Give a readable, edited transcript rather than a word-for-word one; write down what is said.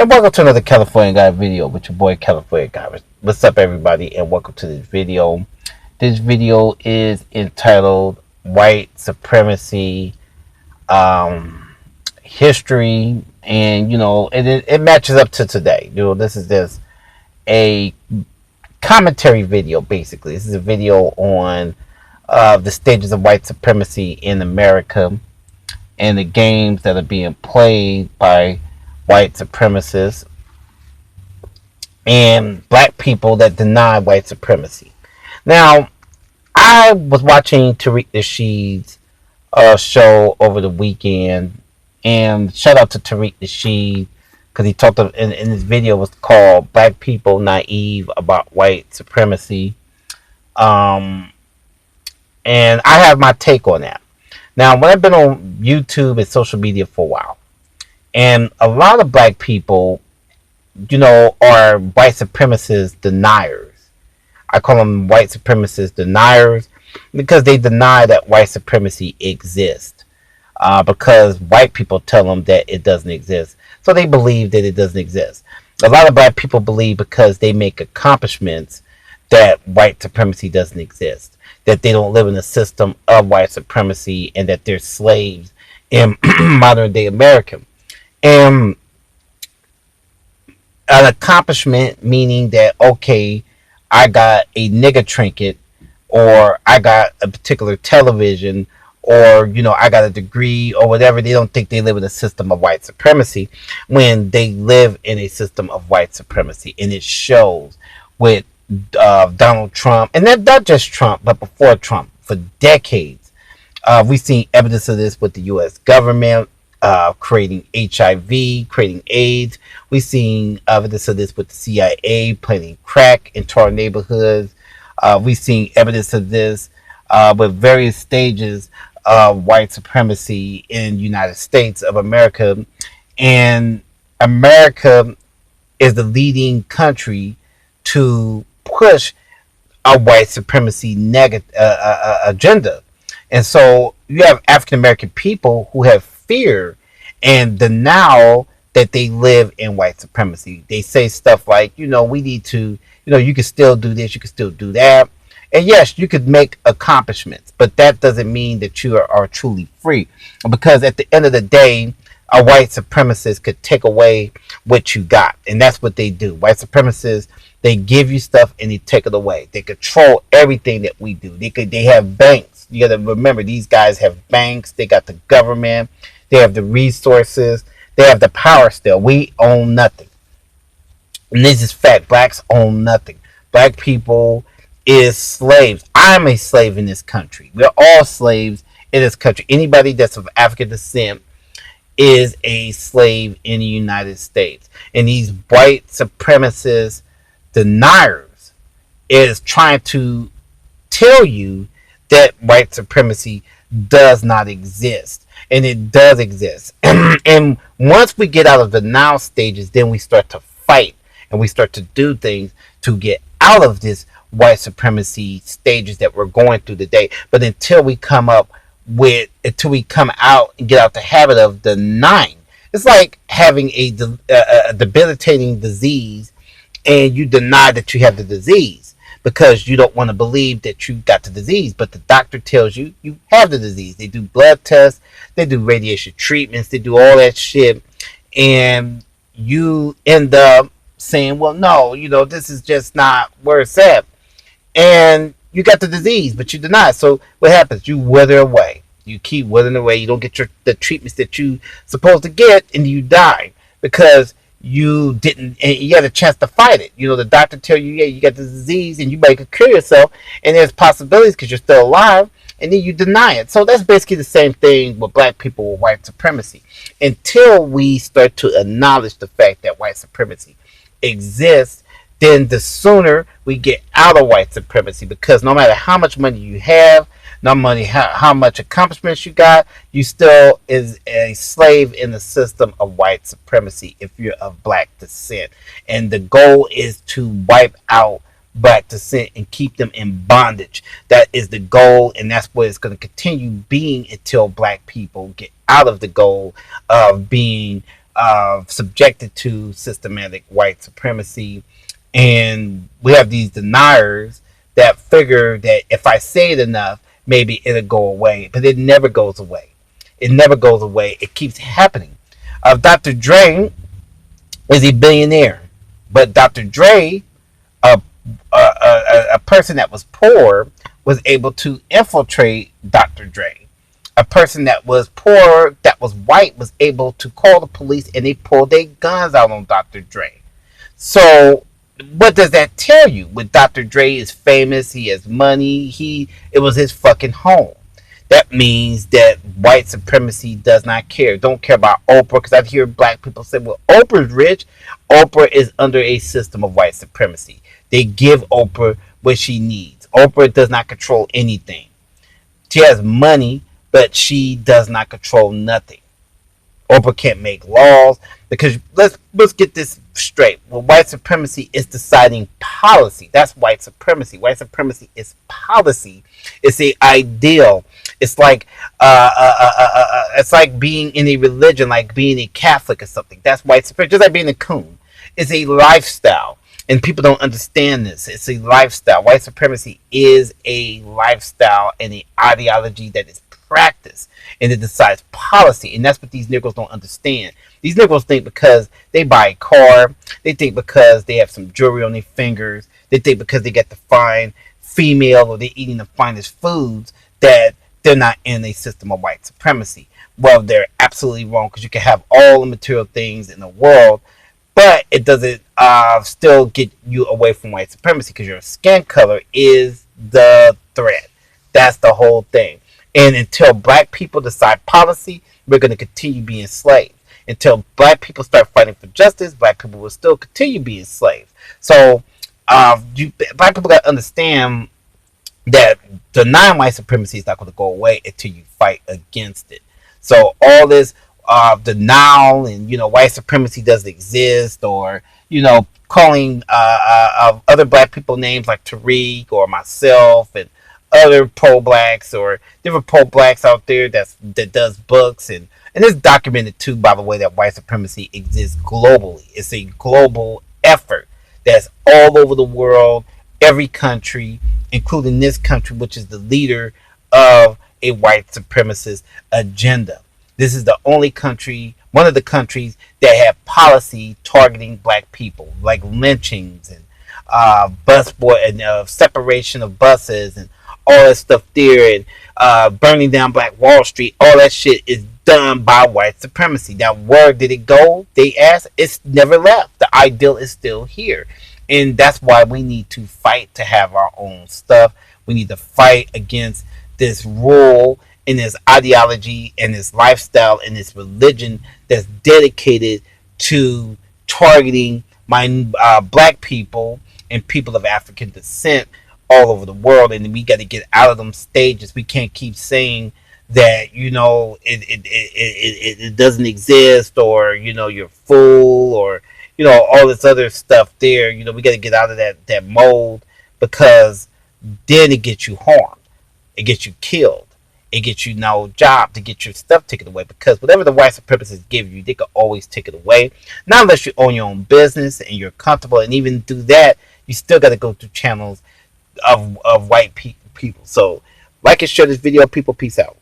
And welcome to another California Guy video with your boy California Guy. What's up, everybody, and welcome to this video. This video is entitled White Supremacy History, and it matches up to today. This is just a commentary video, basically. This is a video on the stages of white supremacy in America and the games that are being played by white supremacists and black people that deny white supremacy. Now, I was watching Tariq Nasheed's show over the weekend, and shout out to Tariq Nasheed because he talked in his video was called "Black People Naive About White Supremacy," and I have my take on that. Now, when I've been on YouTube and social media for a while, and a lot of black people, are white supremacist deniers. I call them white supremacist deniers because they deny that white supremacy exists. Because white people tell them that it doesn't exist. So they believe that it doesn't exist. A lot of black people believe because they make accomplishments that white supremacy doesn't exist. That they don't live in a system of white supremacy and that they're slaves in modern day America. And an accomplishment meaning that, okay, I got a nigger trinket, or I got a particular television, or I got a degree or whatever. They don't think they live in a system of white supremacy when they live in a system of white supremacy. And it shows with Donald Trump, and not just Trump, but before Trump, for decades. We've seen evidence of this with the U.S. government, creating HIV, creating AIDS. We've seen evidence of this with the CIA planting crack into our neighborhoods. We've seen evidence of this with various stages of white supremacy in the United States of America. And America is the leading country to push a white supremacy agenda. And so you have African American people who have fear and denial that they live in white supremacy. They say stuff like, we need to, you can still do this, you can still do that. And yes, you could make accomplishments, but that doesn't mean that you are truly free. Because at the end of the day, a white supremacist could take away what you got. And that's what they do. White supremacists, they give you stuff and they take it away. They control everything that we do. They have banks. You got to remember, these guys have banks. They got the government. They have the resources. They have the power still. We own nothing. And this is fact. Blacks own nothing. Black people is slaves. I'm a slave in this country. We're all slaves in this country. Anybody that's of African descent is a slave in the United States. And these white supremacist deniers is trying to tell you that white supremacy does not exist. And it does exist. And once we get out of the now stages, then we start to fight and we start to do things to get out of this white supremacy stages that we're going through today. But until we come out and get out the habit of denying, it's like having a debilitating disease and you deny that you have the disease because you don't want to believe that you got the disease, but the doctor tells you you have the disease. They do blood tests, they do radiation treatments, they do all that shit, and you end up saying, well, no, this is just not where it's at. And you got the disease, but you deny it. So what happens? You wither away. You keep withering away. You don't get the treatments that you supposed to get, and you die because you didn't. And you had a chance to fight it. The doctor tell you, yeah, you got the disease, and you might could cure yourself, and there's possibilities because you're still alive, and then you deny it. So that's basically the same thing with black people with white supremacy. Until we start to acknowledge the fact that white supremacy exists, then the sooner we get out of white supremacy, because no matter how much money you have, no matter how much accomplishments you got, you still is a slave in the system of white supremacy if you're of black descent. And the goal is to wipe out black descent and keep them in bondage. That is the goal, and that's what it's going to continue being until black people get out of the goal of being subjected to systematic white supremacy. And we have these deniers that figure that if I say it enough, maybe it'll go away. But it never goes away. It never goes away. It keeps happening. Dr. Dre is a billionaire, but Dr. Dre, a, a person that was poor, was able to infiltrate Dr. Dre. A person that was poor, that was white, was able to call the police, and they pulled their guns out on Dr. Dre. So what does that tell you? When Dr. Dre is famous, he has money, it was his fucking home. That means that white supremacy does not care. Don't care about Oprah, because I hear black people say, well, Oprah's rich. Oprah is under a system of white supremacy. They give Oprah what she needs. Oprah does not control anything. She has money, but she does not control nothing. Oprah can't make laws, because let's get this straight. Well, white supremacy is deciding policy. That's white supremacy. White supremacy is policy. It's a ideal. It's like being in a religion, like being a Catholic or something. That's white supremacy. Just like being a coon. It's a lifestyle, and people don't understand this. It's a lifestyle. White supremacy is a lifestyle and an ideology that is practiced, and it decides policy. And that's what these Negroes don't understand. These Negroes think because they buy a car, they think because they have some jewelry on their fingers, they think because they get the fine female or they're eating the finest foods, that they're not in a system of white supremacy. Well, they're absolutely wrong, because you can have all the material things in the world, but it doesn't still get you away from white supremacy, because your skin color is the threat. That's the whole thing. And until black people decide policy, we're going to continue being slaves. Until black people start fighting for justice, black people will still continue being slaves. So black people got to understand that denying white supremacy is not going to go away until you fight against it. So all this denial and white supremacy doesn't exist, or calling other black people names like Tariq or myself and other pro-blacks or different pro-blacks out there that does books, and it's documented too, by the way, that white supremacy exists globally. It's a global effort that's all over the world, every country, including this country, which is the leader of a white supremacist agenda. This is the only country, one of the countries that have policy targeting black people, like lynchings and separation of buses and all that stuff there, and burning down Black Wall Street. All that shit is done by white supremacy. Now, where did it go? They asked. It's never left. The ideal is still here. And that's why we need to fight to have our own stuff. We need to fight against this rule and this ideology and this lifestyle and this religion that's dedicated to targeting black people and people of African descent all over the world. And we got to get out of them stages. We can't keep saying that it doesn't exist, or you're a fool, or all this other stuff there. We got to get out of that mold, because then it gets you harmed, it gets you killed, it gets you no job, to get your stuff taken away, because whatever the white supremacists give you, they can always take it away. Not unless you own your own business and you're comfortable, and even do that, you still got to go through channels of white people. So like and share this video, people. Peace out.